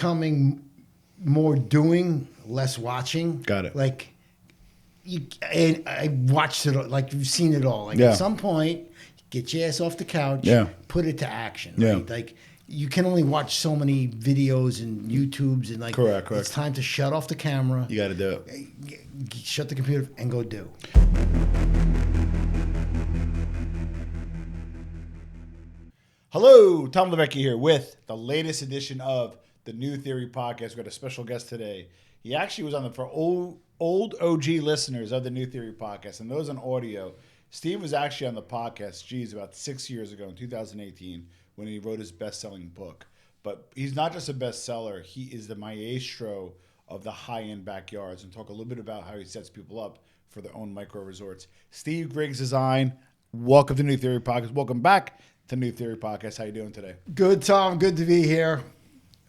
becoming more doing, less watching. Got it. Like, and I watched it, like you've seen it all. Like at some point, get your ass off the couch, put it to action. Right? Like you can only watch so many videos and YouTubes and like. Correct. It's time to shut off the camera. You got to do it. Shut the computer and go do. Hello, Tom Levecki here with the latest edition of the New Theory Podcast. We've got a special guest today. He actually was on for old OG listeners of the New Theory Podcast, and those on audio. Steve was actually on the podcast, about 6 years ago in 2018 when he wrote his best-selling book. But he's not just a bestseller. He is the maestro of the high-end backyards, and talk a little bit about how he sets people up for their own micro-resorts. Steve Griggs Design, welcome to New Theory Podcast. Welcome back to New Theory Podcast. How you doing today? Good, Tom. Good to be here.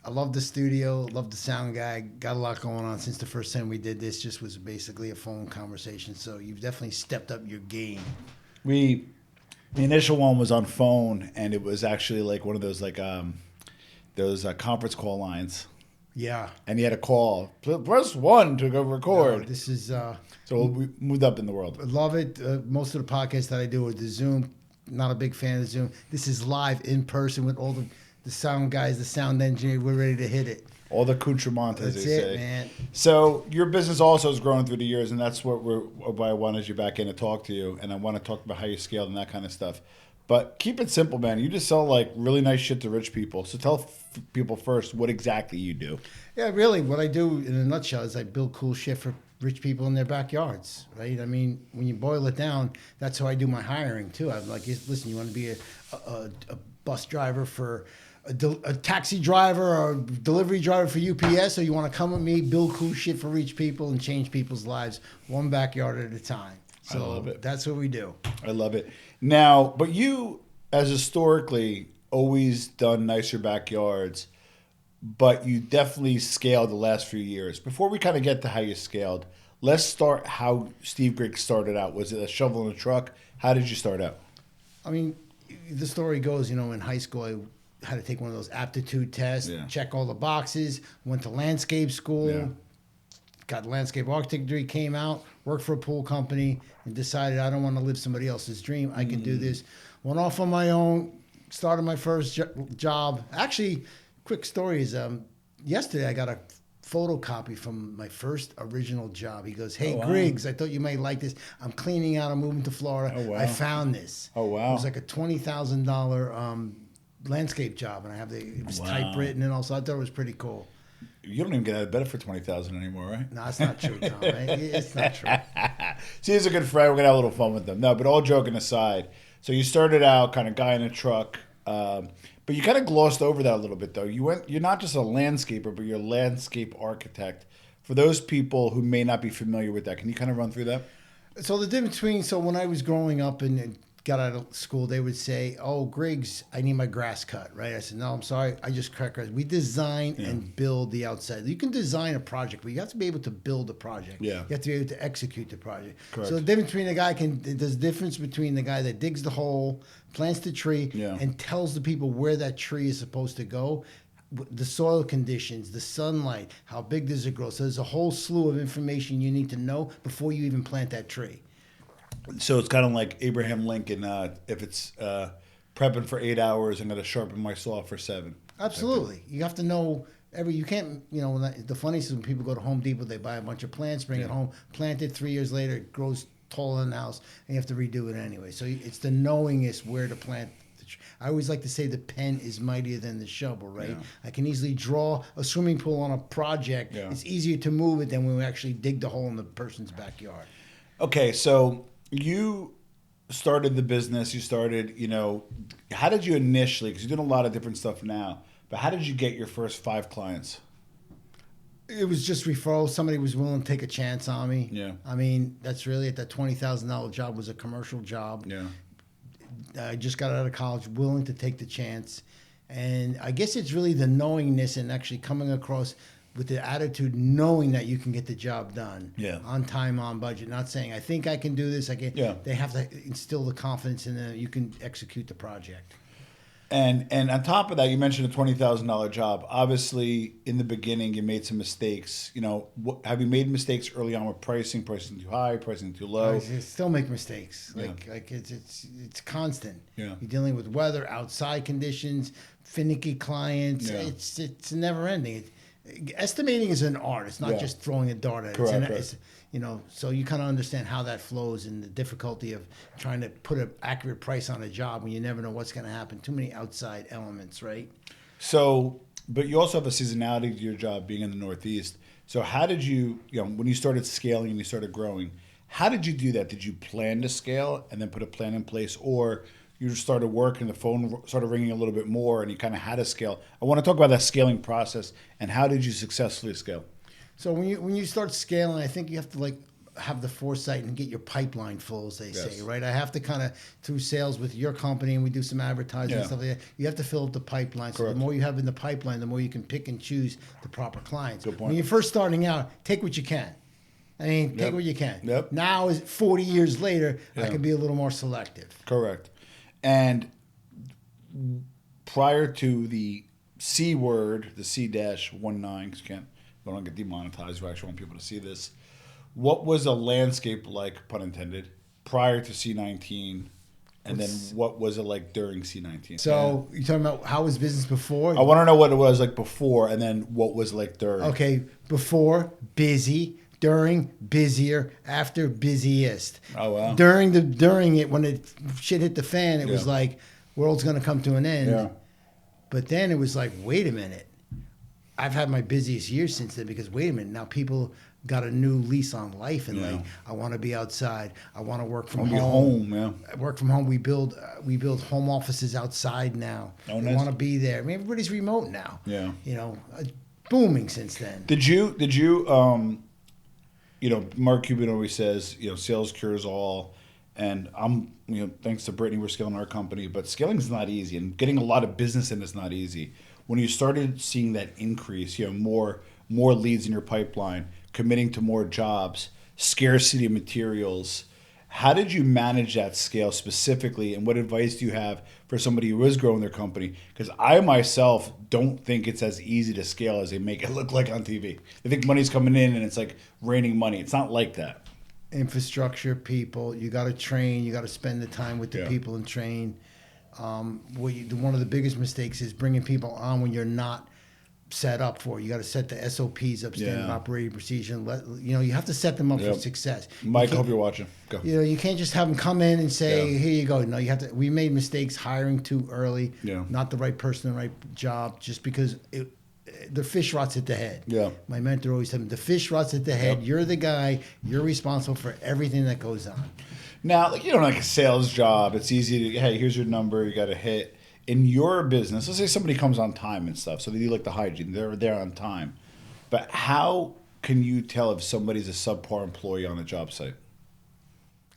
I love the studio. Love the sound guy. Got a lot going on since the first time we did this. Just was basically a phone conversation. So you've definitely stepped up your game. The initial one was on phone, and it was actually like one of those conference call lines. Yeah. And he had a call. Press 1 to go record. No, this is... so we moved up in the world. I love it. Most of the podcasts that I do are the Zoom. Not a big fan of Zoom. This is live in person with all the sound guys, the sound engineer. We're ready to hit it. All the accoutrements, as they say. That's it, man. So your business also has grown through the years, and that's why I wanted you back in to talk to you, and I want to talk about how you scaled and that kind of stuff. But keep it simple, man. You just sell like really nice shit to rich people. So tell people first what exactly you do. Yeah, really, what I do in a nutshell is I build cool shit for rich people in their backyards, right? I mean, when you boil it down, that's how I do my hiring too. I'm like, listen, you want to be a bus driver for a taxi driver or delivery driver for UPS, or you want to come with me, build cool shit for rich people and change people's lives one backyard at a time. So I love it. That's what we do. I love it. Now, but you, as historically, always done nicer backyards, but you definitely scaled the last few years. Before we kind of get to how you scaled, let's start how Steve Griggs started out. Was it a shovel in a truck? How did you start out? I mean, the story goes, in high school, I had to take one of those aptitude tests, check all the boxes, went to landscape school, got a landscape architect degree, came out, worked for a pool company, and decided I don't want to live somebody else's dream. I can do this. Went off on my own, started my first job. Actually, quick story is yesterday I got a photocopy from my first original job. He goes, "Hey, Griggs, I thought you might like this. I'm cleaning out. I'm moving to Florida. Oh, wow. I found this." Oh, wow. It was like a $20,000 landscape job, and it was typewritten and all, so I thought it was pretty cool. You don't even get out of bed for $20,000 anymore, right? No, it's not true, Tom. Right? It's not true. See, he's a good friend. We're going to have a little fun with them. No, but all joking aside, so you started out kind of guy in a truck, but you kind of glossed over that a little bit, though. You're not just a landscaper, but you're a landscape architect. For those people who may not be familiar with that, can you kind of run through that? So the difference between, when I was growing up and got out of school, they would say, "Oh, Griggs, I need my grass cut," right? I said, "No, I'm sorry, I just cut grass." We design and build the outside. You can design a project, but you have to be able to build a project. Yeah. You have to be able to execute the project. Correct. So the difference between there's a difference between the guy that digs the hole, plants the tree, and tells the people where that tree is supposed to go, the soil conditions, the sunlight, how big does it grow. So there's a whole slew of information you need to know before you even plant that tree. So it's kind of like Abraham Lincoln. If it's prepping for 8 hours, I'm going to sharpen my saw for 7. Absolutely. You have to know you can't, the funniest is when people go to Home Depot, they buy a bunch of plants, bring it home, plant it 3 years later, it grows taller than the house, and you have to redo it anyway. So it's the knowingness where to plant. I always like to say the pen is mightier than the shovel, right? Yeah. I can easily draw a swimming pool on a project. Yeah. It's easier to move it than when we actually dig the hole in the person's backyard. Okay, so you started the business, how did you initially, because you're doing a lot of different stuff now, but how did you get your first 5 clients? It was just referrals. Somebody was willing to take a chance on me. Yeah. I mean, that's really it. That $20,000 job was a commercial job. Yeah. I just got out of college, willing to take the chance. And I guess it's really the knowingness and actually coming across with the attitude, knowing that you can get the job done on time, on budget. Not saying, I think I can do this. I can. Yeah. They have to instill the confidence in that you can execute the project. And on top of that, you mentioned a $20,000 job. Obviously, in the beginning, you made some mistakes. You know, have you made mistakes early on with pricing too high, pricing too low? I still make mistakes. Like it's constant. Yeah. You're dealing with weather, outside conditions, finicky clients. Yeah. It's never ending. Estimating is an art. It's not just throwing a dart at it. Correct. So you kind of understand how that flows and the difficulty of trying to put an accurate price on a job when you never know what's going to happen. Too many outside elements, right? So, but you also have a seasonality to your job being in the Northeast. So how did you when you started scaling and you started growing, how did you do that? Did you plan to scale and then put a plan in place, or you just started working, the phone started ringing a little bit more, and you kind of had to scale? I want to talk about that scaling process and how did you successfully scale? So when you start scaling, I think you have to have the foresight and get your pipeline full, as they say, right? I have to kind of, through sales with your company, and we do some advertising and stuff like that, you have to fill up the pipeline. So the more you have in the pipeline, the more you can pick and choose the proper clients. Good point. When you're first starting out, take what you can. I mean, take what you can. Yep. Now, 40 years later, I can be a little more selective. Correct. And prior to the C word, the C-19, because I don't get demonetized. I actually want people to see this. What was a landscape like, pun intended, prior to C-19, and then what was it like during C-19? So you're talking about how was business before? I want to know what it was like before, and then what was like during. Okay, before, busy. During, busier. After, busiest. Oh, wow. During it, when shit hit the fan, it was like, world's going to come to an end. Yeah. But then it was like, wait a minute. I've had my busiest years since then because, wait a minute, now people got a new lease on life and like, I want to be outside. I want to work from home. Work from home. We build home offices outside now. Oh, they nice. want to be there. I mean, everybody's remote now. Yeah. Booming since then. Did you Mark Cuban always says, sales cures all. And thanks to Brittany, we're scaling our company, but scaling is not easy, and getting a lot of business in is not easy. When you started seeing that increase, more leads in your pipeline, committing to more jobs, scarcity of materials, how did you manage that scale specifically, and what advice do you have for somebody who is growing their company? Because I myself don't think it's as easy to scale as they make it look like on TV. They think money's coming in and it's like raining money. It's not like that. Infrastructure, people, you got to train, you got to spend the time with the people and train. One of the biggest mistakes is bringing people on when you're not set up for it. You got to set the SOPs up, standard operating procedure. You have to set them up for success. Mike, I hope you're watching. Go. You can't just have them come in and say, here you go. No, you have to. We made mistakes hiring too early. Yeah. Not the right person, the right job, just because the fish rots at the head. Yeah. My mentor always said, the fish rots at the head. You're the guy. You're responsible for everything that goes on. Now, like a sales job, it's easy to, hey, here's your number, you got to hit. In your business, let's say somebody comes on time and stuff, so they do like the hygiene, they're there on time. But how can you tell if somebody's a subpar employee on a job site?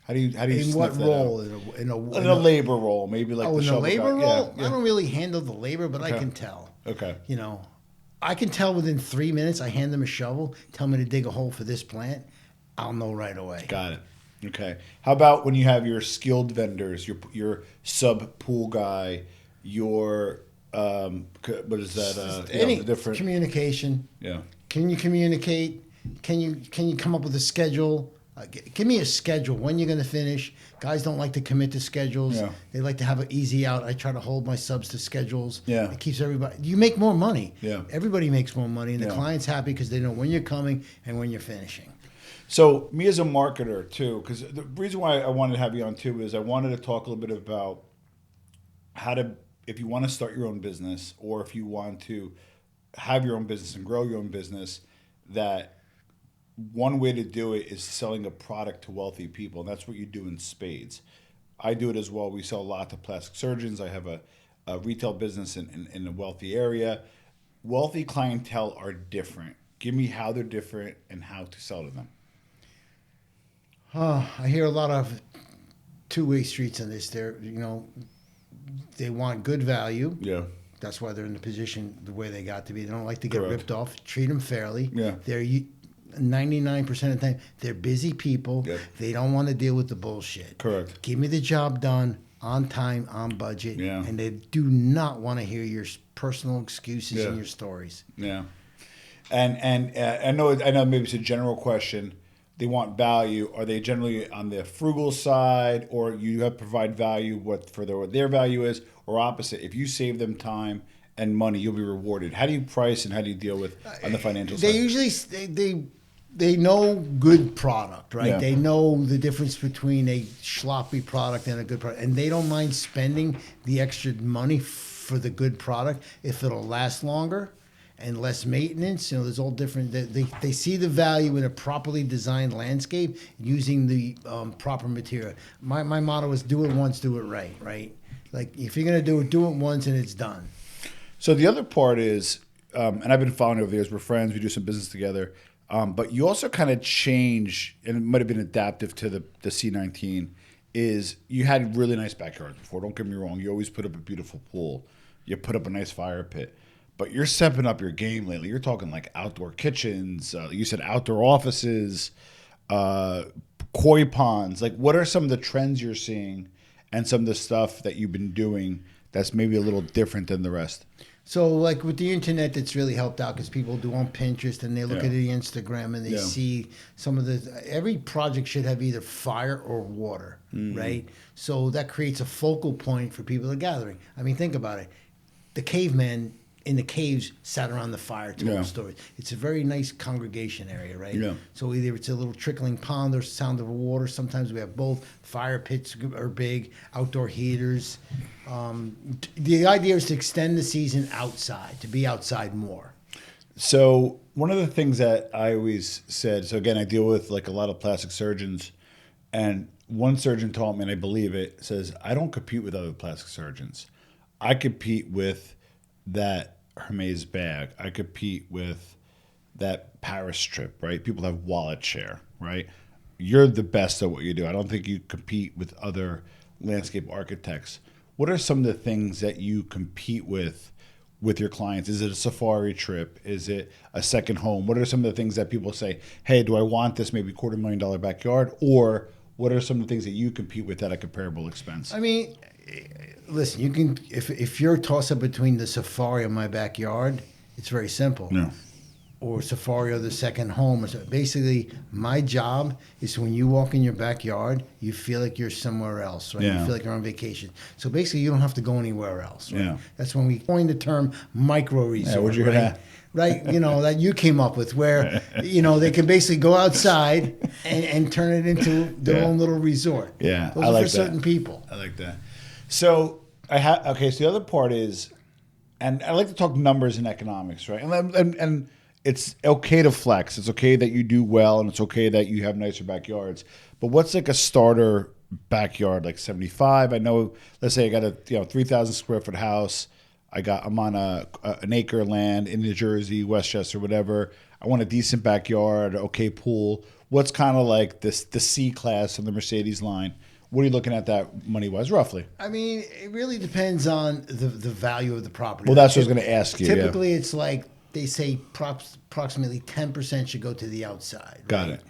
How do you in what role? In a labor role, maybe like in a labor role? Yeah. I don't really handle the labor, but I can tell. Okay. I can tell within 3 minutes. I hand them a shovel, tell me to dig a hole for this plant. I'll know right away. Got it. Okay. How about when you have your skilled vendors, your sub pool guy, your what is that? Any different communication. Yeah. Can you communicate? Can you come up with a schedule? Give me a schedule. When you're going to finish. Guys don't like to commit to schedules. Yeah. They like to have an easy out. I try to hold my subs to schedules. Yeah. It keeps everybody. You make more money. Yeah. Everybody makes more money, and the client's happy because they know when you're coming and when you're finishing. So me as a marketer too, because the reason why I wanted to have you on too is I wanted to talk a little bit about how to, if you want to start your own business or if you want to have your own business and grow your own business, that one way to do it is selling a product to wealthy people. And that's what you do in spades. I do it as well. We sell a lot to plastic surgeons. I have a retail business in a wealthy area. Wealthy clientele are different. Give me how they're different and how to sell to them. I hear a lot of two-way streets on this. They want good value. Yeah. That's why they're in the position the way they got to be. They don't like to get Correct. ripped off. Treat them fairly. Yeah. They're 99% of the time, they're busy people. Yep. They don't want to deal with the bullshit. Correct. Give me the job done. on time, on budget, Yeah. and they do not want to hear your personal excuses and your stories. Yeah. And I know maybe it's a general question. They want value. Are they generally on the frugal side, or you have to provide value what their value is, or opposite? If you save them time and money, you'll be rewarded. How do you price and how do you deal with on the financial They side? usually they know good product, right? Yeah. They know the difference between a sloppy product and a good product, and they don't mind spending the extra money for the good product if it'll last longer and less maintenance. You know, there's all different. They see the value in a properly designed landscape using the proper material. My motto is do it once, do it right, right? Like if you're gonna do it once and it's done. So the other part is, and I've been following over the years. We're friends. We do some business together. But you also kind of change, and it might have been adaptive to the C19, is you had really nice backyards before. Don't get me wrong. You always put up a beautiful pool. You put up a nice fire pit. But you're stepping up your game lately. You're talking like outdoor kitchens. You said outdoor offices, koi ponds. Like, what are some of the trends you're seeing and some of the stuff that you've been doing that's maybe a little different than the rest? So, like with the internet, that's really helped out because people do on Pinterest and they look at the Instagram and they see some of the. Every project should have either fire or water, right? So that creates a focal point for people to gathering. I mean, think about it. The caveman in the caves sat around the fire telling stories. It's a very nice congregation area, right? Yeah. So either it's a little trickling pond or sound of water. Sometimes we have both. Fire pits are big, outdoor heaters. The idea is to extend the season outside, to be outside more. So one of the things that I always said, so again, I deal with like a lot of plastic surgeons, and one surgeon taught me, and I believe it, says, I don't compete with other plastic surgeons. I compete with that Hermes bag. I compete with that Paris trip, right? People have wallet share, right? You're the best at what you do. I don't think you compete with other landscape architects. What are some of the things that you compete with your clients? Is it a safari trip? Is it a second home? What are some of the things that people say, hey, do I want this maybe $250,000 backyard? Or what are some of the things that you compete with at a comparable expense? I mean, listen, you can if you're toss up between the safari and my backyard, it's very simple. No. Or safari or the second home. So basically, my job is when you walk in your backyard, you feel like you're somewhere else, right? Yeah. You feel like you're on vacation. So basically, you don't have to go anywhere else, right? Yeah. That's when we coined the term micro resort, Yeah, what'd you right? Right, you know, that you came up with, where, you know, they can basically go outside and turn it into their own little resort. Yeah, Those I are like for certain people. I like that. So okay. So the other part is, and I like to talk numbers and economics, right? And it's okay to flex. It's okay that you do well, and it's okay that you have nicer backyards. But what's like a starter backyard, like 75? I know. Let's say I got a 3,000 square foot house. I'm on an acre of land in New Jersey, Westchester, whatever. I want a decent backyard, okay pool. What's kind of like the C class of the Mercedes line? What are you looking at that money-wise, roughly? I mean, it really depends on the value of the property. Well, that's what I was going to ask you. Typically, it's like they say approximately 10% should go to the outside. Right? Got it.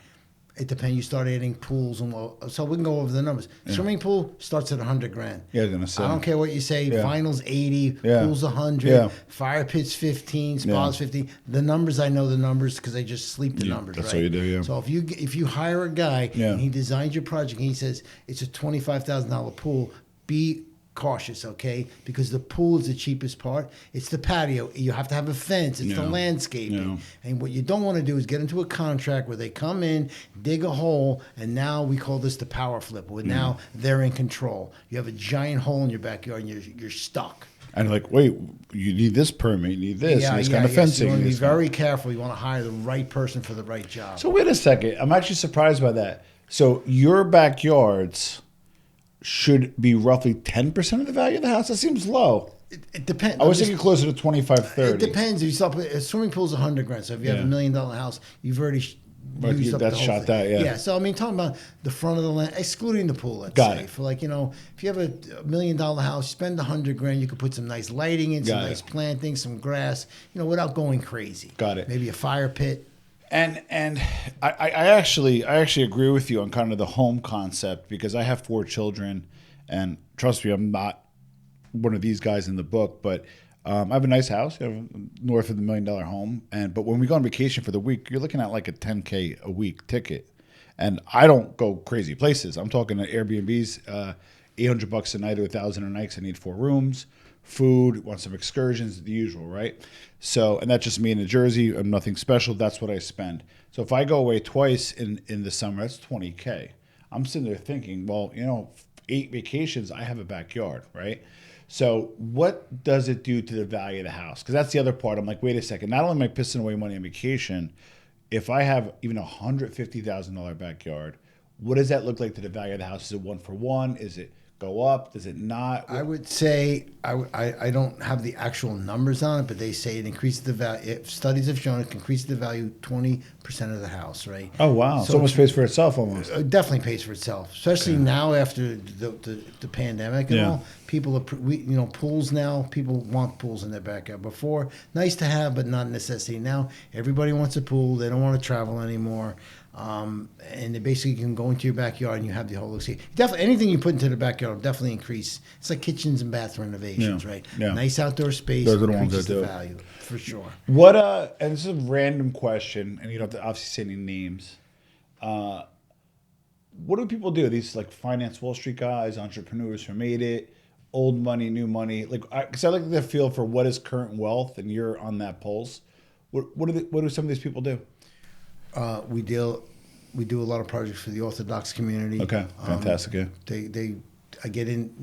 It depends. You start adding pools and so we can go over the numbers. Yeah. Swimming pool starts at $100,000. Yeah, I was gonna say. I don't care what you say. Yeah. Finals 80, pools 100, fire pits 15, spas 15. The numbers, I know the numbers because I just sleep the numbers. That's right? what you do. Yeah. So if you hire a guy and he designs your project and he says it's a $25,000 pool, be cautious, okay? Because the pool is the cheapest part. It's the patio. You have to have a fence. It's the landscaping. And what you don't want to do is get into a contract where they come in, dig a hole, and now we call this the power flip, where now they're in control. You have a giant hole in your backyard and you're stuck. And like, wait, you need this permit, you need this, and this kind of fencing. So you want to be very careful. You want to hire the right person for the right job. So wait a second. I'm actually surprised by that. So your backyards should be roughly 10% of the value of the house? That seems low. It depends. I was thinking closer to 25, 30. It depends. If you stop, a swimming pool's $100,000. So if you have $1 million house, you've already used up the whole thing. That, yeah. Yeah. So I mean, talking about the front of the land, excluding the pool. Let's Got say. it. For like, you know, if you have a $1 million house, spend $100,000. You could put some nice lighting in, some nice planting, some grass. You know, without going crazy. Got it. Maybe a fire pit. And I actually agree with you on kind of the home concept because I have 4 children, And trust me, I'm not one of these guys in the book, but I have a nice house, north of the $1 million home. But when we go on vacation for the week, you're looking at like a $10K a week ticket. And I don't go crazy places. I'm talking Airbnbs, $800 a night or $1,000 a night 'cause I need 4 rooms, food, want some excursions, the usual, right? So, and that's just me in New Jersey. I'm nothing special. That's what I spend. So if I go away twice in the summer, that's $20K. I'm sitting there thinking, well, 8 vacations, I have a backyard, right? So what does it do to the value of the house? Because that's the other part. I'm like, wait a second. Not only am I pissing away money on vacation, if I have even $150,000 backyard, what does that look like to the value of the house? Is it 1 for 1? Is it go up? Does it not? I would say I don't have the actual numbers on it, but they say it increases the value. Studies have shown it increases the value 20% of the house, right? Oh wow! So it almost pays for itself almost. It definitely pays for itself, especially now after the pandemic and all. People are pools now. People want pools in their backyard. Before, nice to have, but not a necessity. Now everybody wants a pool. They don't want to travel anymore. And they basically can go into your backyard and you have the whole definitely anything you put into the backyard will definitely increase. It's like kitchens and bath renovations, right? Yeah. Nice outdoor space. Those are the ones increases that do the value for sure. What and this is a random question, and you don't have to obviously say any names. What do people do? These like finance Wall Street guys, entrepreneurs who made it, old money, new money. Like, because I like the feel for what is current wealth, and you're on that pulse. What do some of these people do? We do a lot of projects for the Orthodox community. Okay, fantastic. I get in,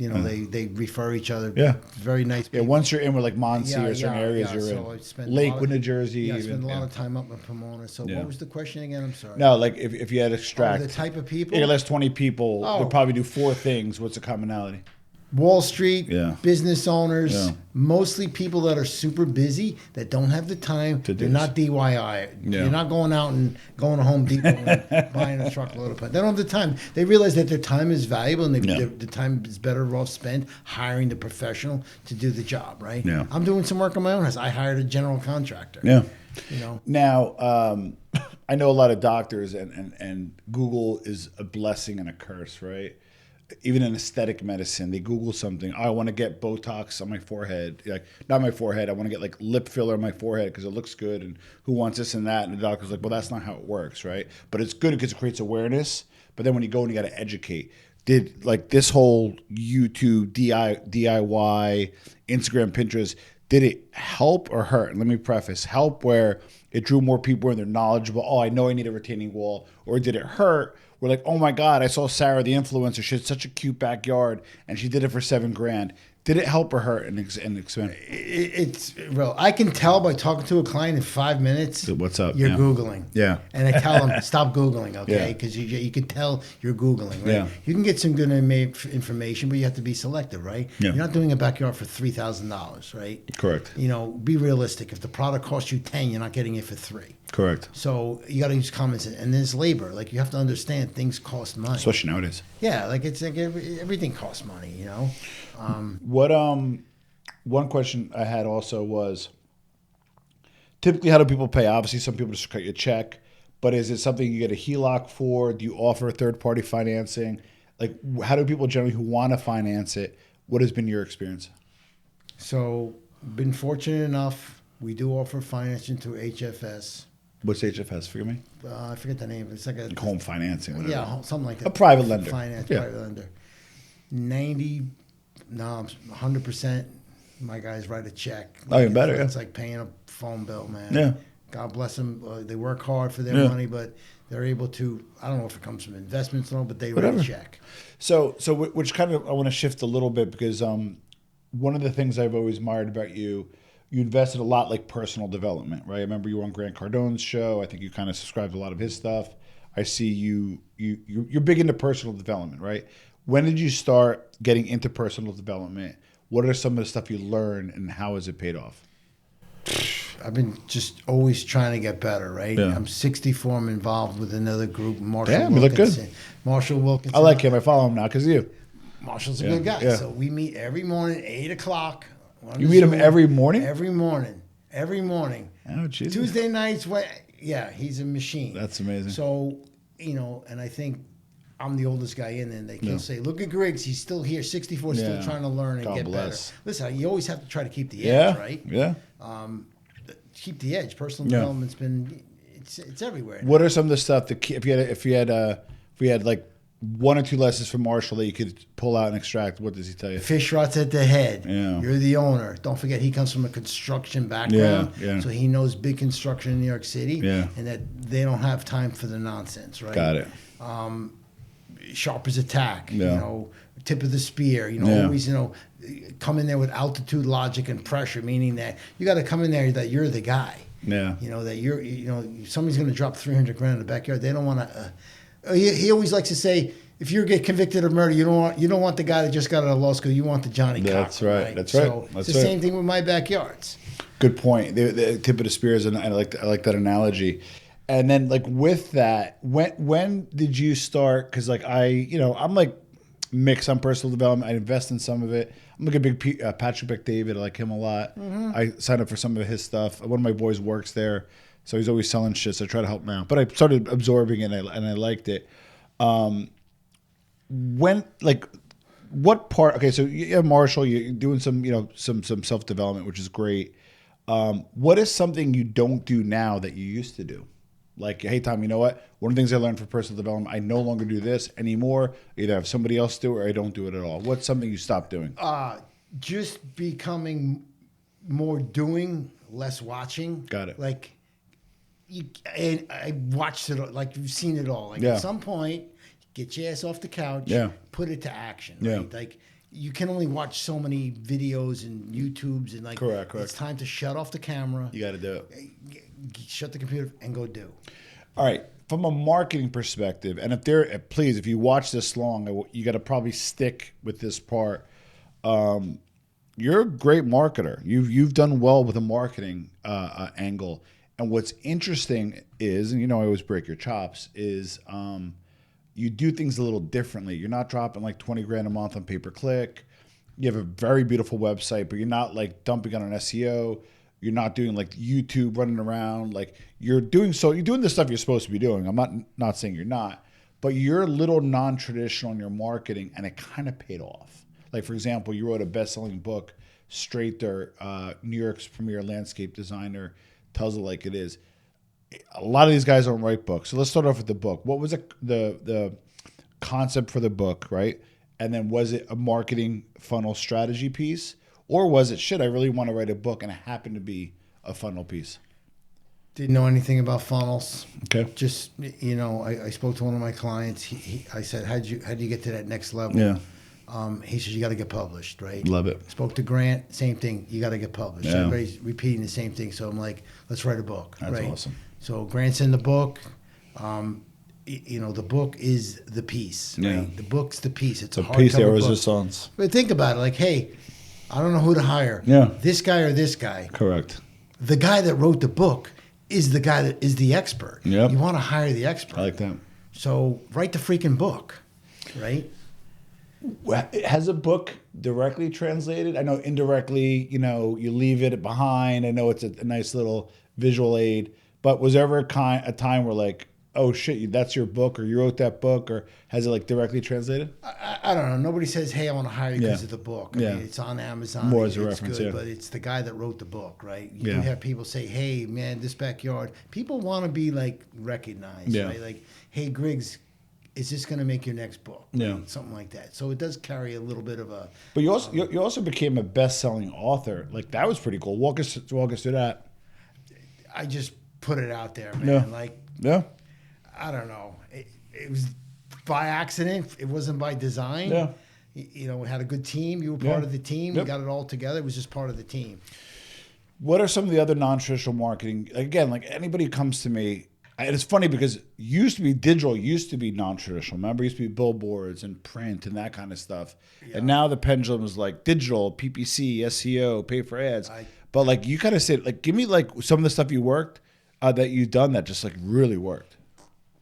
they refer each other. Yeah. Very nice people. Yeah, once you're in with like Muncie or certain areas you're in. Lakewood, New Jersey. Yeah, I spend a lot of time up in Pomona. So what was the question again? I'm sorry. No, like if you had to extract. The type of people? Your last 20 people would probably do 4 things. What's the commonality? Wall Street, business owners, mostly people that are super busy, that don't have the time. They're not DIY. You're not going out and going to Home Depot and buying a truckload of plants. They don't have the time. They realize that their time is valuable and the time is better off spent hiring the professional to do the job, right? Yeah. I'm doing some work on my own house. I hired a general contractor. Yeah. Now, I know a lot of doctors and Google is a blessing and a curse, right? Even in aesthetic medicine, they Google something. I want to get Botox on my forehead. Like, not my forehead. I want to get like lip filler on my forehead because it looks good. And who wants this and that? And the doctor's like, well, that's not how it works, right? But it's good because it creates awareness. But then when you go and you got to educate, did like this whole YouTube, DIY, Instagram, Pinterest, did it help or hurt? And let me preface, help where it drew more people and they're knowledgeable. Oh, I know I need a retaining wall. Or did it hurt? We're like, oh my God, I saw Sarah the influencer. She had such a cute backyard and she did it for $7,000. Did it help or hurt and expand? It's real. I can tell by talking to a client in 5 minutes. What's up? You're Googling. Yeah. And I tell them, stop Googling, okay? Because you can tell you're Googling, right? Yeah. You can get some good information, but you have to be selective, right? Yeah. You're not doing a backyard for $3,000, right? Correct. Be realistic. If the product costs you 10, you're not getting it for 3. Correct. So you got to use common sense, and there's labor. Like you have to understand things cost money, especially nowadays. Yeah, like it's like everything costs money, One question I had also was, typically how do people pay? Obviously, some people just cut you a check, but is it something you get a HELOC for? Do you offer third-party financing? Like, how do people generally who want to finance it? What has been your experience? So, been fortunate enough. We do offer financing through HFS. What's HFS? Forgive me. I forget the name. It's like a home financing. Whatever. Yeah, something like that. A private lender. Private lender. 100%. My guys write a check. Oh, even better. It's like paying a phone bill, man. Yeah. God bless them. They work hard for their money, but they're able to. I don't know if it comes from investments or not, but they write a check. So which kind of I want to shift a little bit because one of the things I've always admired about you. You invested a lot like personal development, right? I remember you were on Grant Cardone's show. I think you kind of subscribed to a lot of his stuff. I see you're big into personal development, right? When did you start getting into personal development? What are some of the stuff you learned and how has it paid off? I've been just always trying to get better, right? Yeah. I'm 64. I'm involved with another group, Marshall Wilkinson. You look good. Marshall Wilkinson. I like him. I follow him now because of you. Marshall's a good guy. Yeah. So we meet every morning, 8 o'clock. You meet him every morning? Every morning. Oh, Jesus. Tuesday nights, he's a machine. That's amazing. So, and I think I'm the oldest guy in, and they'll say, "Look at Griggs, he's still here, 64, still trying to learn and get better." Listen, you always have to try to keep the edge, right? Yeah. Keep the edge. Personal development's been it's everywhere. What are some of the stuff that if we had like 1 or 2 lessons from Marshall that you could pull out and extract? What does he tell you? Fish rots at the head. Yeah. You're the owner. Don't forget, he comes from a construction background, Yeah. so he knows big construction in New York City, Yeah. and that they don't have time for the nonsense, right? Got it. Sharp as attack, Yeah. Tip of the spear, always, come in there with altitude, logic, and pressure, meaning that you got to come in there that you're the guy. Yeah. That you're, somebody's going to drop 300 grand in the backyard. They don't want to. He always likes to say, if you get convicted of murder, you don't want the guy that just got out of law school. You want the Johnny Cochran. That's right. Right? That's right. So That's it's the same thing with my backyards. Good point. The tip of the spear is, and I like that analogy. And then, like, with that, when did you start? Because, like, I'm like mixed on personal development. I invest in some of it. I'm like a big Patrick Bet-David. I like him a lot. Mm-hmm. I signed up for some of his stuff. One of my boys works there, so he's always selling shit. So I try to help him out. But I started absorbing it, and I liked it. What part? Okay, so you have Marshall. You're doing some self development, which is great. What is something you don't do now that you used to do? Like, hey, Tom, you know what? One of the things I learned from personal development, I no longer do this anymore. Either have somebody else do it or I don't do it at all. What's something you stopped doing? Just becoming more doing, less watching. Got it. Like, and I watched it, like you've seen it all. Like, at some point, get your ass off the couch, put it to action. Right? Yeah. Like, you can only watch so many videos and YouTubes, and like, correct. It's time to shut off the camera. You got to do it. Shut the computer and go do. All right. From a marketing perspective, and if you watch this long, you got to probably stick with this part. You're a great marketer. You've done well with a marketing angle. And what's interesting is, and I always break your chops, is you do things a little differently. You're not dropping like 20 grand a month on pay-per-click. You have a very beautiful website, but you're not like dumping on an SEO. You're not doing like YouTube running around. Like you're doing the stuff you're supposed to be doing. I'm not saying you're not, but you're a little non-traditional in your marketing, and it kind of paid off. Like, for example, you wrote a best-selling book, Straight Dirt, New York's premier landscape designer tells it like it is. A lot of these guys don't write books. So let's start off with the book. What was the concept for the book, right? And then was it a marketing funnel strategy piece? Or was it, I really want to write a book, and it happened to be a funnel piece? Didn't know anything about funnels. Okay. Just, I spoke to one of my clients. I said, how'd you get to that next level? Yeah. He said, you got to get published, right? Love it. Spoke to Grant, same thing. You got to get published. Yeah. Everybody's repeating the same thing. So I'm like, let's write a book. That's right? awesome. So Grant's in the book. The book is the piece. Right? Yeah. The book's the piece. It's a piece de hardcover book. resistance. But think about it. Like, hey, I don't know who to hire. Yeah. This guy or this guy. Correct. The guy that wrote the book is the guy that is the expert. Yep. You want to hire the expert. I like that. So write the freaking book, right? Has a book directly translated? I know indirectly, you leave it behind. I know it's a nice little visual aid. But was there ever a time where like, oh shit, that's your book, or you wrote that book, or has it like directly translated? I don't know. Nobody says, hey, I want to hire you because of the book. I mean, it's on Amazon. More as a it's reference, good, yeah. but it's the guy that wrote the book, right? You Yeah. do have people say, hey, man, this backyard. People want to be like recognized, right? Like, hey, Griggs, is this going to make your next book? Yeah. Right? Something like that. So it does carry a little bit of a... But you also became a best-selling author. Like, that was pretty cool. Walk us through that. I just put it out there, man. Yeah. I don't know. It was by accident. It wasn't by design. Yeah. We had a good team. You were part of the team. Yep. We got it all together. It was just part of the team. What are some of the other non-traditional marketing? Again, like anybody who comes to me, and it's funny because digital used to be non-traditional. Remember, it used to be billboards and print and that kind of stuff. Yeah. And now the pendulum is like digital, PPC, SEO, pay for ads. But like you kind of said, like give me like some of the stuff you worked that you've done that just like really worked.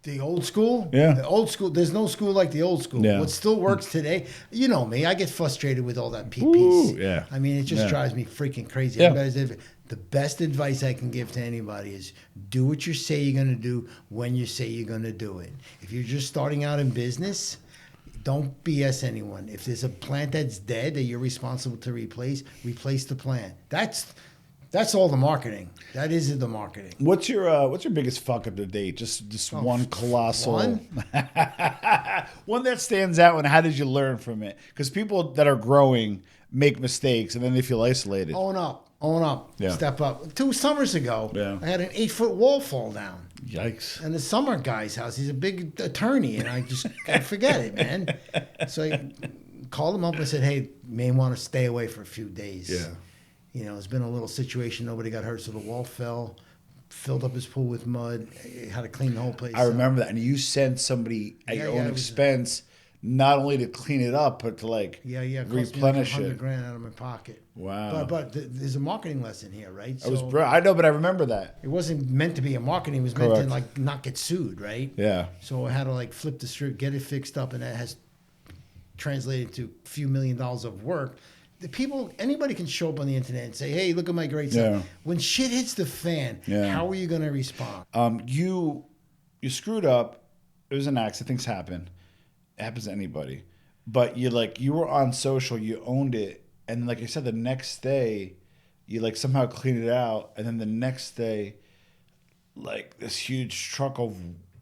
The old school? Yeah. The old school. There's no school like the old school. Yeah. What still works today, you know me, I get frustrated with all that PPs. Ooh, yeah. I mean, it just drives me freaking crazy. Yeah. Everybody's the best advice I can give to anybody is do what you say you're going to do when you say you're going to do it. If you're just starting out in business, don't BS anyone. If there's a plant that's dead that you're responsible to replace the plant. That's all the marketing. That is the marketing. What's your biggest fuck up to date? Just one colossal one? One that stands out, and how did you learn from it? Because people that are growing make mistakes and then they feel isolated. Own up, yeah. Step up. 2 summers ago, yeah. I had an 8-foot wall fall down. Yikes. In the summer guy's house. He's a big attorney, and I just can't forget it, man. So I called him up and said, hey, may want to stay away for a few days. Yeah. You know, it's been a little situation. Nobody got hurt, so the wall fell, filled up his pool with mud. Had to clean the whole place I remember that. And you sent somebody at your own expense, not only to clean it up, but to replenish me it. $100,000 out of my pocket. Wow. But there's a marketing lesson here, right? I know, but I remember that. It wasn't meant to be a marketing. It was meant to not get sued, right? Yeah. So I had to flip the script, get it fixed up, and that has translated to a few $1 million of work. Anybody can show up on the internet and say, hey, look at my great stuff. Yeah. When shit hits the fan, how are you going to respond? You screwed up. It was an accident. Things happen. It happens to anybody. But you were on social, you owned it, and like I said, the next day, you somehow cleaned it out, and then the next day, this huge truck of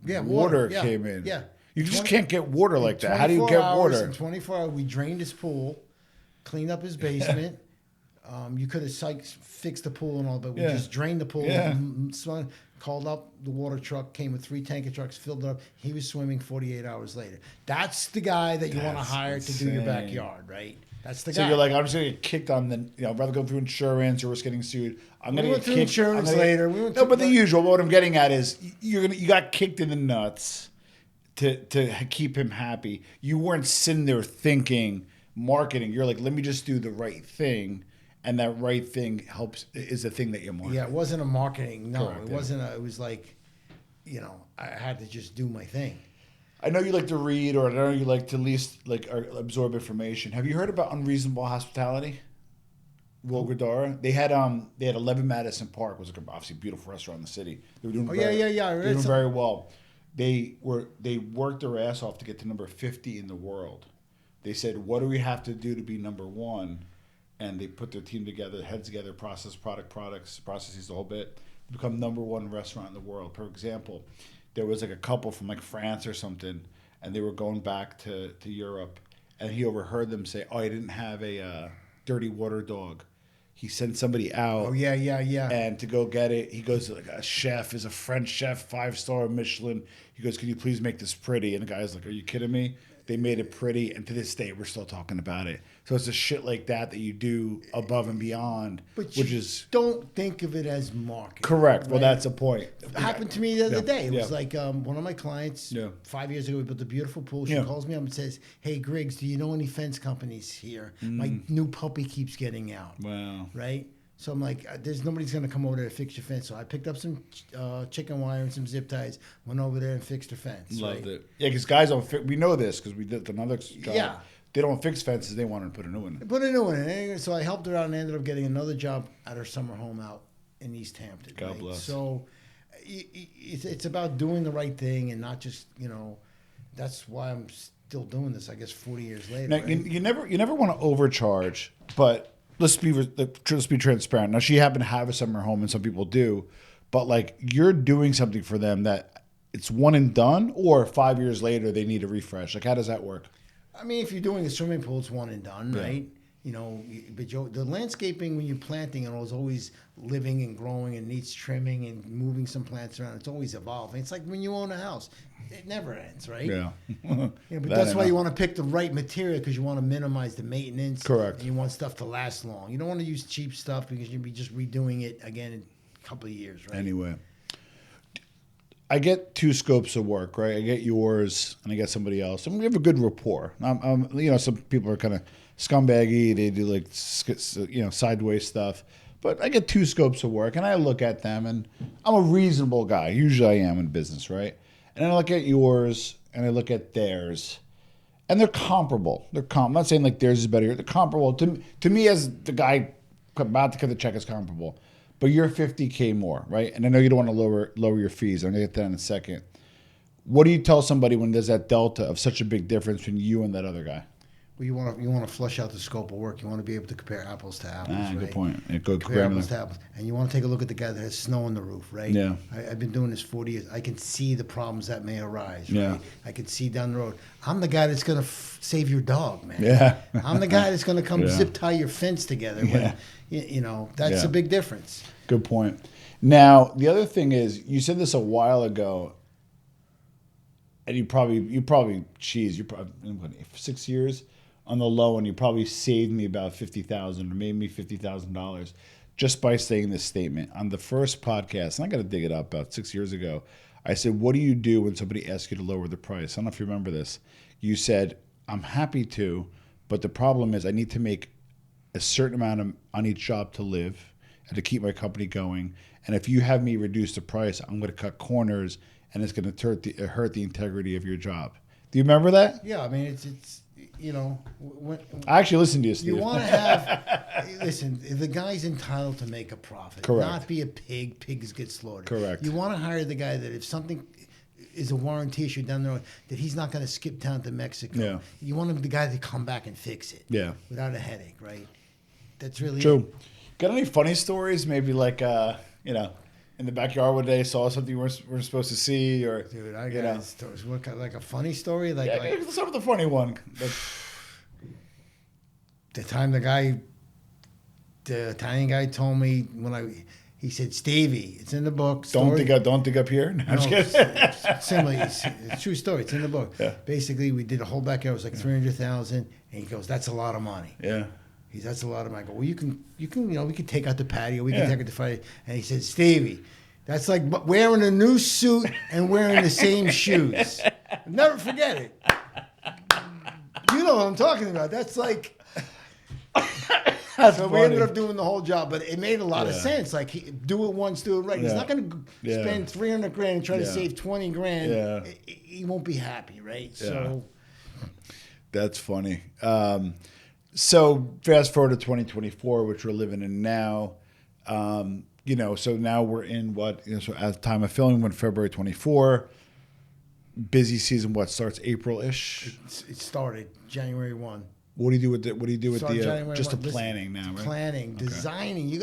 water came in. Yeah. You just can't get water like that. How do you get water? In 24 hours, we drained his pool, cleaned up his basement. You could have fixed the pool and all, but we just drained the pool. Yeah. Called up the water truck, came with 3 tanker trucks, filled it up. He was swimming 48 hours later. That's the guy that you want to hire to do your backyard, right? That's the guy. So you're like, I'm just going to get kicked on I'd rather go through insurance or risk getting sued. I'm going to get through kicked. Insurance later. But the usual. What I'm getting at is you got kicked in the nuts to keep him happy. You weren't sitting there thinking marketing. You're like, let me just do the right thing. And that right thing is the thing that you're marketing. Yeah, it wasn't a marketing. No, Correct, it wasn't. It was like, I had to just do my thing. I know you like to read, or I know you like to at least absorb information. Have you heard about Unreasonable Hospitality? Will Guidara? They had 11 Madison Park, was obviously a beautiful restaurant in the city. They were doing doing very well. They worked their ass off to get to number 50 in the world. They said, what do we have to do to be number 1? And they put their team together, heads together, processes, the whole bit, to become number 1 restaurant in the world. For example, there was a couple from France or something, and they were going back to Europe, and he overheard them say, I didn't have a dirty water dog. He sent somebody out. Oh, yeah. And to go get it, he goes, a chef, is a French chef, 5-star Michelin. He goes, can you please make this pretty? And the guy's like, are you kidding me? They made it pretty, and to this day, we're still talking about it. So it's a shit like that you do above and beyond, don't think of it as marketing. Correct. Right? Well, that's a point. It happened to me the other day. It was one of my clients, 5 years ago, we built a beautiful pool. She calls me up and says, hey, Griggs, do you know any fence companies here? My new puppy keeps getting out. Wow. Right? So I'm like, there's nobody's going to come over there to fix your fence. So I picked up some chicken wire and some zip ties, went over there and fixed her fence. Loved it. Yeah, because guys don't we know this because we did another job. Yeah. They don't fix fences. They want to put a new one in. Put a new one in. So I helped her out and ended up getting another job at her summer home out in East Hampton. God bless. So it's about doing the right thing and not just, that's why I'm still doing this, I guess, 40 years later. Now, you never want to overcharge, but let's be transparent. Now, she happened to have a summer home, and some people do, but you're doing something for them that it's one and done, or 5 years later they need a refresh. How does that work? I mean, if you're doing a swimming pool, it's one and done, right? But the landscaping when you're planting is always living and growing and needs trimming and moving some plants around. It's always evolving. It's like when you own a house. It never ends, right? Yeah. But that's why you want to pick the right material, because you want to minimize the maintenance. Correct. And you want stuff to last long. You don't want to use cheap stuff because you'll be just redoing it again in a couple of years, right? Anyway. I get 2 scopes of work, right? I get yours and I get somebody else. And we have a good rapport. Some people are kind of scumbaggy. They do sideways stuff. But I get 2 scopes of work and I look at them, and I'm a reasonable guy. Usually I am in business, right? And I look at yours and I look at theirs, and they're comparable. I'm not saying theirs is better. They're comparable to me as the guy about to cut the check is comparable. but you're 50K more, right? And I know you don't want to lower your fees. I'm gonna get that in a second. What do you tell somebody when there's that delta of such a big difference between you and that other guy? Well, you want to flush out the scope of work. You want to be able to compare apples to apples, right? Good point. Compare apples to apples. And you want to take a look at the guy that has snow on the roof, right? Yeah. I've been doing this 40 years. I can see the problems that may arise, right? Yeah. I can see down the road. I'm the guy that's going to save your dog, man. Yeah. I'm the guy that's going to come zip tie your fence together. Yeah. When, that's a big difference. Good point. Now, the other thing is, you said this a while ago, and you probably, 6 years on the low, and you probably saved me about $50,000 or made me $50,000 just by saying this statement on the first podcast. And I got to dig it up about 6 years ago. I said, "What do you do when somebody asks you to lower the price?" I don't know if you remember this. You said, "I'm happy to, but the problem is I need to make a certain amount on each job to live and to keep my company going. And if you have me reduce the price, I'm going to cut corners, and it's going to hurt the integrity of your job." Do you remember that? Yeah, I mean, it's I actually listened to you, Steve. You want to have, listen, the guy's entitled to make a profit. Correct. Not be a pig. Pigs get slaughtered. Correct. You want to hire the guy that if something is a warranty issue down the road, that he's not going to skip town to Mexico. Yeah. You want the guy to come back and fix it. Yeah. Without a headache, right? That's really true. Got any funny stories? Maybe like, in the backyard one day, saw something you weren't supposed to see, or Dude, I got stories. What kind, like a funny story? Like let's start with the funny one. The time the Italian guy told me he said, "Stevie, it's in the book." Don't dig up here. No, I'm just kidding. It's a true story. It's in the book. Yeah. Basically, we did a whole backyard. It was like 300,000, and he goes, "That's a lot of money." Yeah. That's a lot of money. I go, "Well, you can, we can take out the patio. We can take out the fire." And he said, "Stevie, that's like wearing a new suit and wearing the same shoes. Never forget it." You know what I'm talking about. That's like. So we ended up doing the whole job, but it made a lot of sense. Like, do it once, do it right. He's not going to spend $300,000 and try to save $20,000. Yeah. He won't be happy, right? Yeah. So that's funny. So fast forward to 2024, which we're living in now. So now we're in so at the time of filming, when February 24, busy season. What starts April-ish? It started January 1. What do you do with the just 1. the planning now, right? Planning, designing.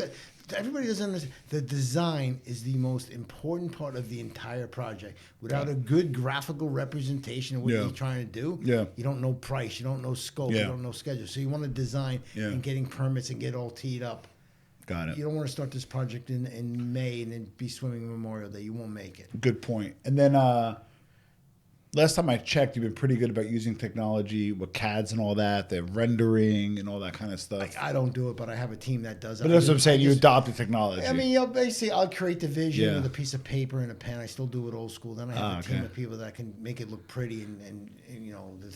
Everybody doesn't understand. The design is the most important part of the entire project. Without a good graphical representation of what you're trying to do, you don't know price, you don't know scope, you don't know schedule. So you want to design and getting permits and get all teed up. Got it. You don't want to start this project in May and then be swimming Memorial Day. You won't make it. Good point. And then last time I checked, you've been pretty good about using technology with CADs and all that, the rendering and all that kind of stuff. I don't do it, but I have a team that does it. But that's what I'm saying. You adopt the technology. I mean, basically, I'll create the vision with a piece of paper and a pen. I still do it old school. Then I have a team of people that can make it look pretty and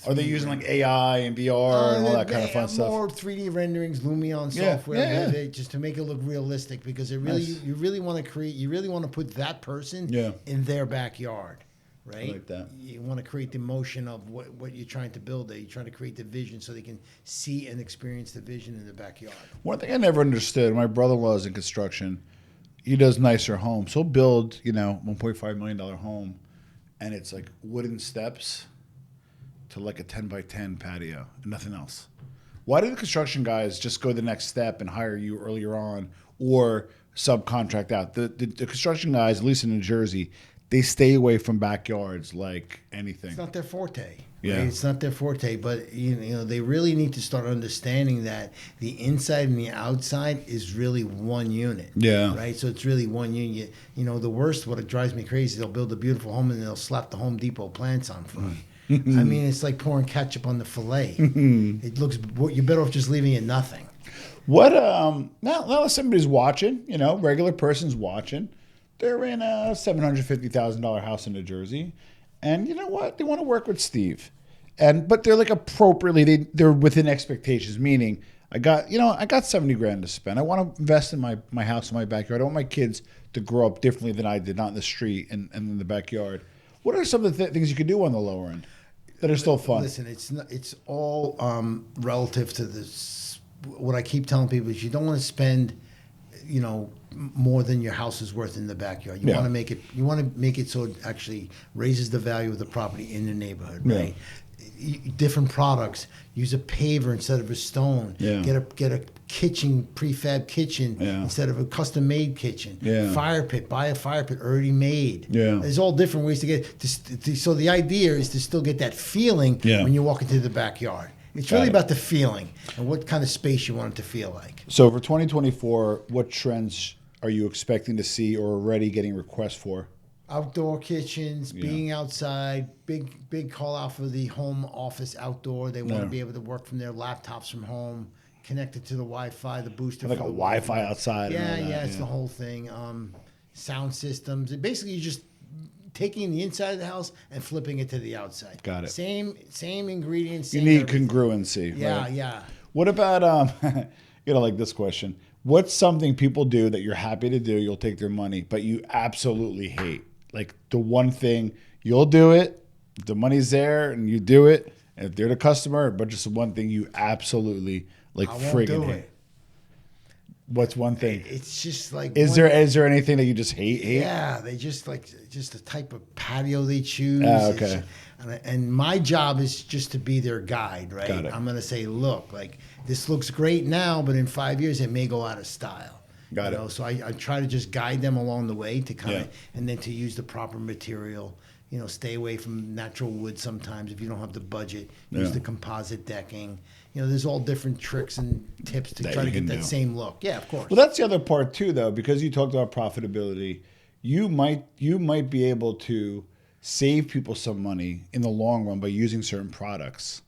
Are they using like AI and VR and all that kind of fun stuff? More 3D renderings, Lumion software, just to make it look realistic. Because you really want to create. You really want to put that person in their backyard. Right? I like that. You want to create the emotion of what you're trying to build there. You're trying to create the vision so they can see and experience the vision in the backyard. One thing I never understood, my brother-in-law is in construction. He does nicer homes. He'll build, $1.5 million home, and it's like wooden steps to like a 10 by 10 patio and nothing else. Why do the construction guys just go the next step and hire you earlier on or subcontract out? The construction guys, at least in New Jersey, they stay away from backyards like anything. It's not their forte. Yeah. Right? It's not their forte, but they really need to start understanding that the inside and the outside is really one unit. Yeah. Right? So it's really one unit. The worst, what it drives me crazy, they'll build a beautiful home and they'll slap the Home Depot plants on front. I mean, it's like pouring ketchup on the filet. It looks, you're better off just leaving it nothing. What, now somebody's watching, regular person's watching. They're in a $750,000 house in New Jersey, and you know what? They want to work with Steve, but they're like appropriately. They're within expectations. Meaning, I got $70,000 to spend. I want to invest in my house in my backyard. I want my kids to grow up differently than I did, not in the street and in the backyard. What are some of the things you could do on the lower end that are still fun? Listen, it's all relative to this. What I keep telling people is you don't want to spend, more than your house is worth in the backyard. You want to make it. You want to make it so it actually raises the value of the property in the neighborhood, right? Different products. Use a paver instead of a stone. Get a kitchen, prefab kitchen instead of a custom made kitchen. Fire pit. Buy a fire pit already made. There's all different ways to get. So the idea is to still get that feeling when you walk into the backyard. It's really about the feeling and what kind of space you want it to feel like. So for 2024, what trends are you expecting to see or already getting requests for? Outdoor kitchens, being outside, big call out for the home office outdoor. They want to be able to work from their laptops from home, connected to the Wi-Fi, the booster. Like a Wi-Fi outside. It's the whole thing. Sound systems. Basically, you're just taking the inside of the house and flipping it to the outside. Got it. Same ingredients. You need congruency. Yeah, right? yeah. What about like this question? What's something people do that you're happy to do? You'll take their money, but you absolutely hate. Like the one thing you'll do it, the money's there, and you do it. And if they're the customer, but just one thing you absolutely friggin' hate. What's one thing? It's just like is there anything that you just hate? Yeah, they just the type of patio they choose. Okay. And my job is just to be their guide, right? Got it. I'm gonna say, look, like this looks great now, but in 5 years it may go out of style. Got it. So I try to just guide them along the way to kind of, and then to use the proper material. Stay away from natural wood sometimes if you don't have the budget. Use the composite decking. There's all different tricks and tips to try to get that same look. Yeah, of course. Well, that's the other part too, though, because you talked about profitability. You might be able to save people some money in the long run by using certain products,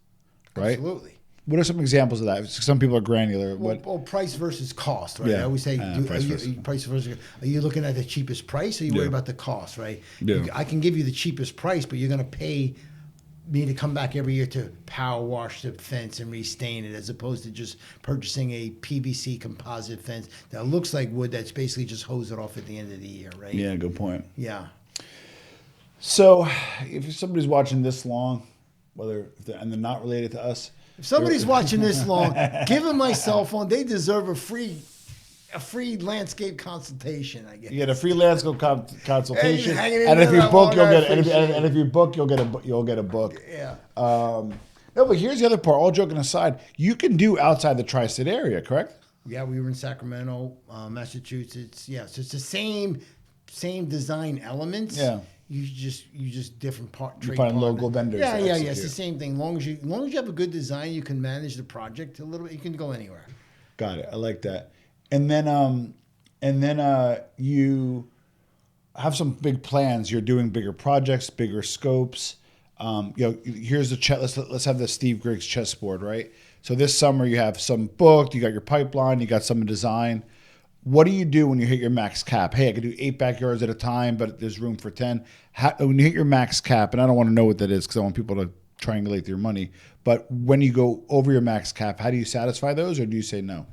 right? Absolutely. What are some examples of that? Some people are granular. Well, price versus cost, right? Yeah. I always say, price versus. Are you looking at the cheapest price, or are you worried about the cost, right? I can give you the cheapest price, but you're going to pay me to come back every year to power wash the fence and restain it, as opposed to just purchasing a PVC composite fence that looks like wood that's basically just hose it off at the end of the year, right? Yeah, good point. Yeah. So, if somebody's watching this long, and they're not related to us. If somebody's watching this long, give them my cell phone. They deserve a free landscape consultation, I guess. You get a free landscape consultation, Hey, and if you book, you'll get a book. Yeah. No, but here's the other part. All joking aside, you can do outside the tri-state area, correct? Yeah, we were in Sacramento, Massachusetts. Yeah, so it's the same design elements. Yeah. You just different part. You find local vendors. Yeah. It's the same thing. Long as you have a good design, you can manage the project a little bit. You can go anywhere. Got it. I like that. And then you have some big plans. You're doing bigger projects, bigger scopes. Here's the chess. Let's have the Steve Griggs chessboard, right? So this summer you have some booked. You got your pipeline. You got some in design. What do you do when you hit your max cap? Hey, I can do 8 backyards at a time, but there's room for 10. When you hit your max cap, and I don't want to know what that is because I want people to triangulate your money, but when you go over your max cap, how do you satisfy those, or do you say no?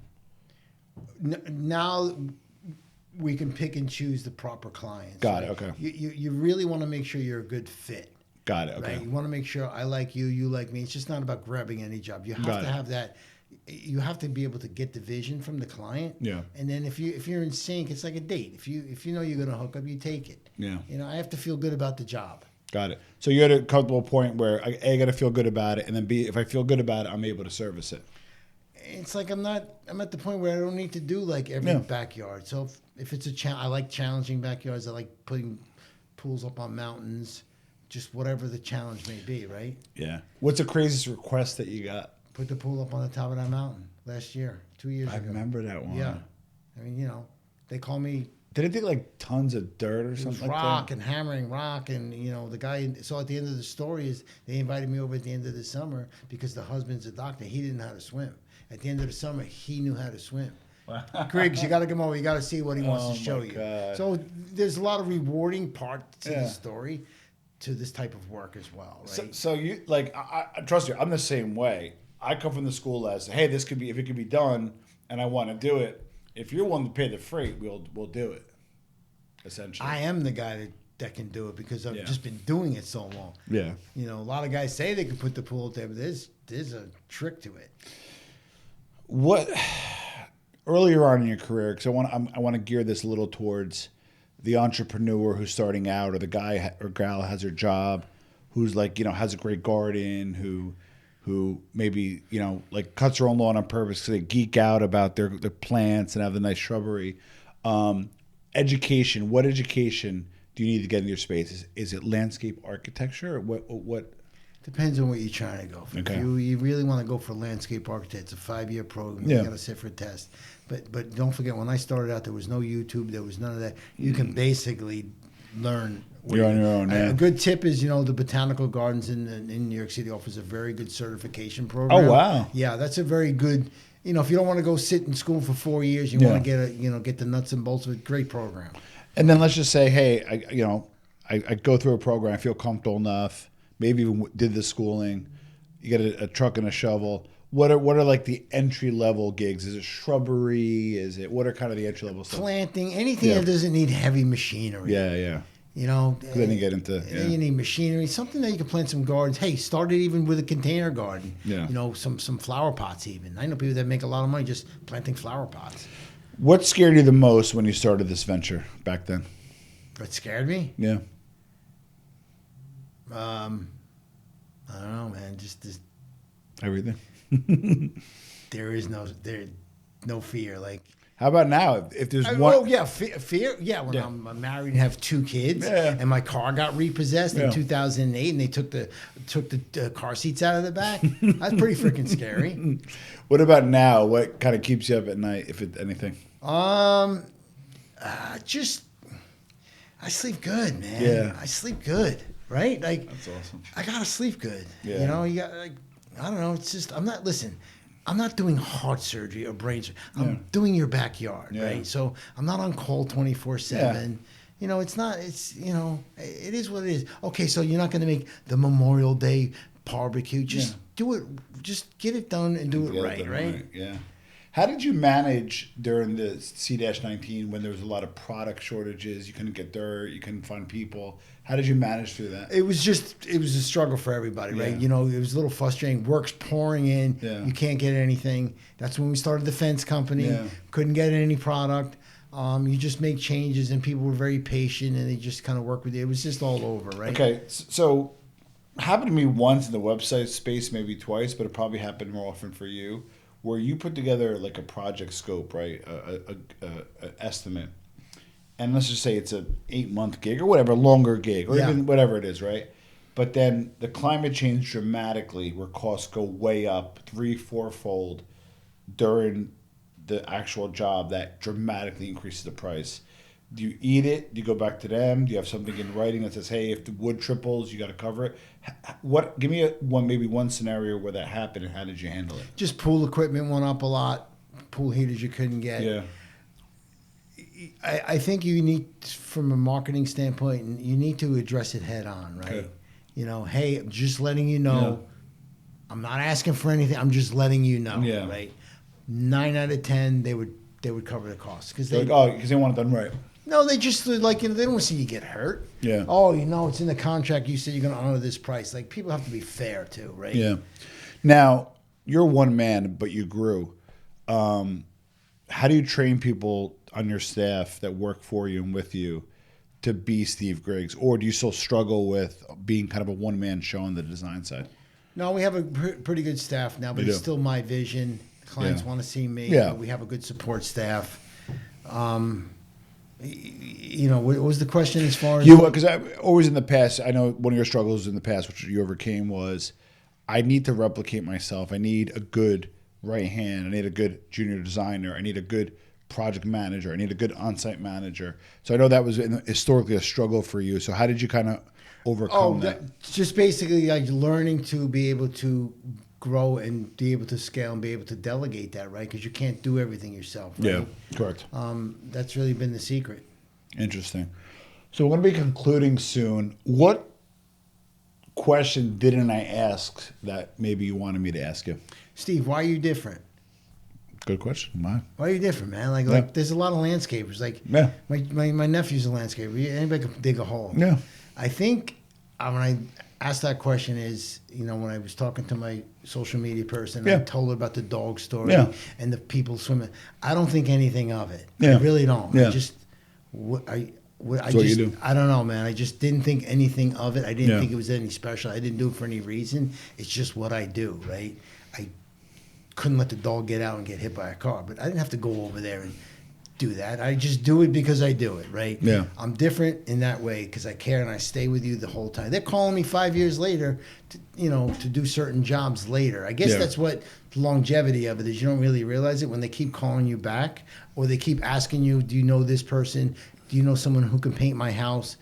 Now we can pick and choose the proper clients. Got right? it, okay. You really want to make sure you're a good fit. Got it, okay. Right? You want to make sure I like you, you like me. It's just not about grabbing any job. You have to have that. You have to be able to get the vision from the client. Yeah. And then if you're in sync, it's like a date. If you know you're going to hook up, you take it. Yeah. I have to feel good about the job. Got it. So you're at a comfortable point where I got to feel good about it, and then B, if I feel good about it, I'm able to service it. It's like I'm at the point where I don't need to do like every backyard. So if it's I like challenging backyards. I like putting pools up on mountains, just whatever the challenge may be, right? Yeah. What's the craziest request that you got? Put the pool up on the top of that mountain last year, 2 years ago. I remember that one. Yeah. I mean, they call me. Did it take like tons of dirt or something like that? Rock and hammering rock. And, the guy. So at the end of the story is they invited me over at the end of the summer because the husband's a doctor. He didn't know how to swim. At the end of the summer, he knew how to swim. Griggs, you got to come over. You got to see what he wants to show you. God. So there's a lot of rewarding part to the story, to this type of work as well. Right? So you I trust you. I'm the same way. I come from the school as, hey, if it could be done, and I want to do it. If you're willing to pay the freight, we'll do it. Essentially, I am the guy that can do it because I've just been doing it so long. Yeah. A lot of guys say they can put the pool up there, but there's a trick to it. What earlier on in your career, because I want to gear this a little towards the entrepreneur who's starting out, or the guy or gal has their job, who's like, has a great garden, who maybe, like cuts their own lawn on purpose because they geek out about their plants and have the nice shrubbery. Education. What education do you need to get in your space? Is it landscape architecture? Or what? Depends on what you're trying to go for. Okay. If you really want to go for landscape architect, it's a 5-year program. Yeah. You got to sit for a test. But don't forget, when I started out, there was no YouTube. There was none of that. You can basically learn. You're on your own. Yeah. A good tip is, the botanical gardens in New York City offers a very good certification program. Oh, wow. Yeah, that's a very good. If you don't want to go sit in school for 4 years, you want to get the nuts and bolts of it. Great program. And then let's just say, hey, I go through a program, I feel comfortable enough. Maybe even did the schooling. You get a truck and a shovel. What are like the entry level gigs? Is it shrubbery? What are kind of the entry level stuff? Planting, anything that doesn't need heavy machinery. Yeah. Then you get into you need machinery, something that you can plant some gardens. Hey, start it even with a container garden. Yeah. Some flower pots even. I know people that make a lot of money just planting flower pots. What scared you the most when you started this venture back then? What scared me? Yeah. I don't know, man. Just Everything. there is no fear. Like, how about now? If there's one, oh yeah, fear. Yeah, when I'm married and have 2 kids, and my car got repossessed in 2008, and they took the car seats out of the back. That's pretty freaking scary. What about now? What kind of keeps you up at night, if anything? Just I sleep good, man. Yeah, I sleep good. Right? Like, that's awesome. I gotta sleep good. Yeah. You got I don't know. It's just I'm not doing heart surgery or brain surgery. I'm doing your backyard, right? So I'm not on call 24/7. It's not. It is what it is. Okay, so you're not going to make the Memorial Day barbecue. Just do it. Just get it done and do it right? Yeah. How did you manage during the C-19 when there was a lot of product shortages? You couldn't get dirt. You couldn't find people. How did you manage through that? It was a struggle for everybody, right? It was a little frustrating. Work's pouring in. Yeah. You can't get anything. That's when we started the fence company. Yeah. Couldn't get any product. You just make changes, and people were very patient, and they just kind of work with you. It was just all over, right? Okay, so happened to me once in the website space, maybe twice, but it probably happened more often for you, where you put together like a project scope, right? A estimate. And let's just say it's a 8-month gig or whatever, longer gig, or even whatever it is, right? But then the climate changed dramatically, where costs go way up 3-4-fold during the actual job. That dramatically increases the price. Do you eat it? Do you go back to them? Do you have something in writing that says, hey, if the wood triples, you got to cover it? Give me maybe one scenario where that happened, and how did you handle it? Just pool equipment went up a lot. Pool heaters you couldn't get. Yeah. I think you need, from a marketing standpoint, you need to address it head on, right? Okay. Hey, I'm just letting you know. I'm not asking for anything. I'm just letting you know, right? 9 out of 10, they would cover the cost because they want it done right. No, they just they don't want to see you get hurt. Yeah. Oh, it's in the contract. You said you're going to honor this price. Like, people have to be fair too, right? Yeah. Now, you're one man, but you grew. How do you train people on your staff that work for you and with you to be Steve Griggs? Or do you still struggle with being kind of a one-man show on the design side? No, we have a pretty good staff now, but it's still my vision. Clients want to see me. Yeah. We have a good support staff. What was the question as far as... Because I always in the past, I know one of your struggles in the past, which you overcame, was I need to replicate myself. I need a good right hand. I need a good junior designer. I need a good project manager. I need a good on-site manager. So I know that was historically a struggle for you. So how did you kind of overcome that? Just basically like learning to be able to grow and be able to scale and be able to delegate that, right? Because you can't do everything yourself, right? Yeah, correct. That's really been the secret. Interesting. So we're going to be concluding soon. What question didn't I ask that maybe you wanted me to ask you? Steve, why are you different? Good question. Why are you different, man? Like there's a lot of landscapers. Like my nephew's a landscaper. Anybody can dig a hole. Yeah. I think when asked that question is, when I was talking to my social media person, I told her about the dog story and the people swimming. I don't think anything of it. I really don't. Yeah. I don't know, man. I just didn't think anything of it. I didn't think it was any special. I didn't do it for any reason. It's just what I do, right? I couldn't let the dog get out and get hit by a car, but I didn't have to go over there and do that. I just do it because I do it, right? Yeah. I'm different in that way because I care and I stay with you the whole time. They're calling me 5 years later, to do certain jobs later. I guess that's what the longevity of it is. You don't really realize it when they keep calling you back or they keep asking you, do you know this person? Do you know someone who can paint my house?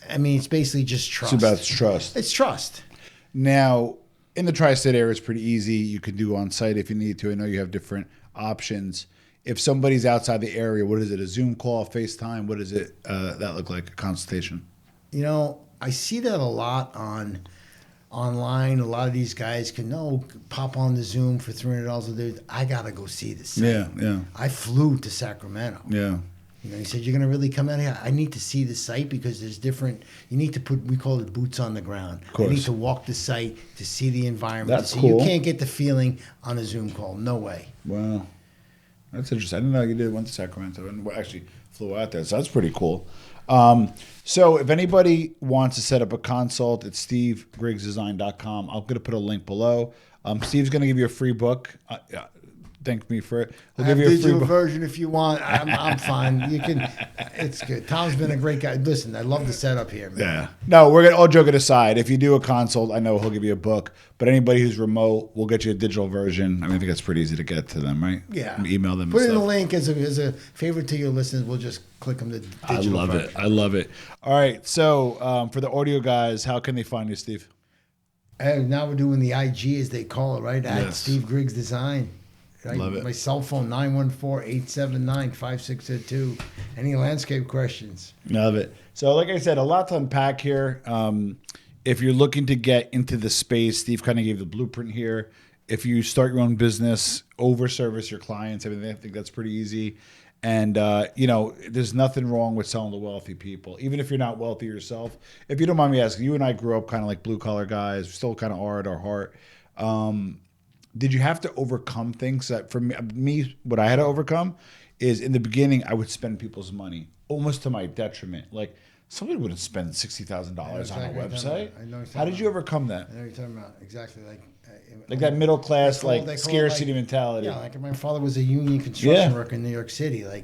I mean, it's basically just trust. It's about trust. It's trust. Now, in the tri-state area, it's pretty easy. You can do on-site if you need to. I know you have different options. If somebody's outside the area, what is it? A Zoom call, FaceTime? What does it that look like? A consultation? I see that a lot online. A lot of these guys can pop on the Zoom for $300. I gotta go see the site. Yeah. I flew to Sacramento. Yeah. He said, you're going to really come out here? I need to see the site because there's different, you need to put, we call it boots on the ground. Of course. I need to walk the site to see the environment. That's cool. You can't get the feeling on a Zoom call. No way. Wow. That's interesting. I didn't know you went to Sacramento and actually flew out there. So that's pretty cool. So if anybody wants to set up a consult, it's SteveGriggsDesign.com. I'm going to put a link below. Steve's going to give you a free book. Thank me for it. We'll give you a digital version if you want. I'm fine. You can. It's good. Tom's been a great guy. Listen, I love the setup here, man. Yeah. No, we're gonna all joking aside. If you do a consult, I know he'll give you a book. But anybody who's remote, we'll get you a digital version. I mean, I think that's pretty easy to get to them, right? Yeah. Email them. Put in the link as a favor to your listeners. We'll just click them to digital. I love it. All right. So for the audio guys, how can they find you, Steve? Now we're doing the IG as they call it, right? At Steve Griggs Design. Love it. My cell phone, 914-879-5602. Any landscape questions? Love it. So like I said, a lot to unpack here. If you're looking to get into the space, Steve kind of gave the blueprint here. If you start your own business, over-service your clients, I think that's pretty easy. And, there's nothing wrong with selling to wealthy people, even if you're not wealthy yourself. If you don't mind me asking, you and I grew up kind of like blue-collar guys, still kind of are at our heart. Did you have to overcome things that, for me, what I had to overcome is in the beginning, I would spend people's money almost to my detriment. Like somebody wouldn't spend $60,000 on a website. How did you overcome that? I know what you're talking about. Exactly. Like that middle class, scarcity mentality. Yeah, like my father was a union construction worker in New York City. The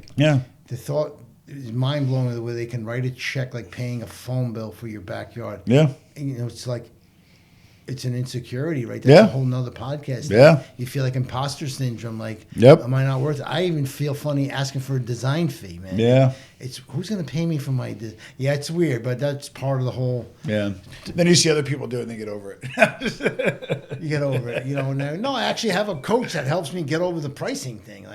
thought is mind blowing the way they can write a check like paying a phone bill for your backyard. Yeah. And, it's like, it's an insecurity, right? That's a whole nother podcast. Yeah. You feel like imposter syndrome. Like, am I not worth it? I even feel funny asking for a design fee, man. Yeah. It's who's going to pay me for my it's weird, but that's part of the whole. Yeah. Then you see other people do it and they get over it. You get over it. No, I actually have a coach that helps me get over the pricing thing.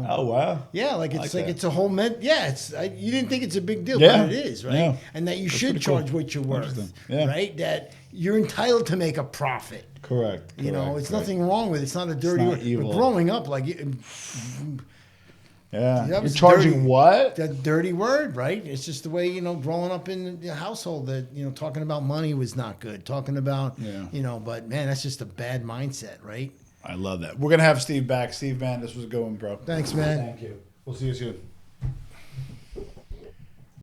Oh, wow. Yeah, it's a whole you didn't think it's a big deal, Yeah. but it is, right? Yeah. And that you should charge what you're worth, right? That you're entitled to make a profit. Correct. It's nothing wrong with it. It's not a dirty word. Evil. But growing up, you're charging what? That dirty word, right? It's just the way, growing up in the household that, talking about money was not good. Talking about, but man, that's just a bad mindset, right? I love that. We're going to have Steve back. Steve, man, this was going, bro. Thanks, man. Thank you. We'll see you soon.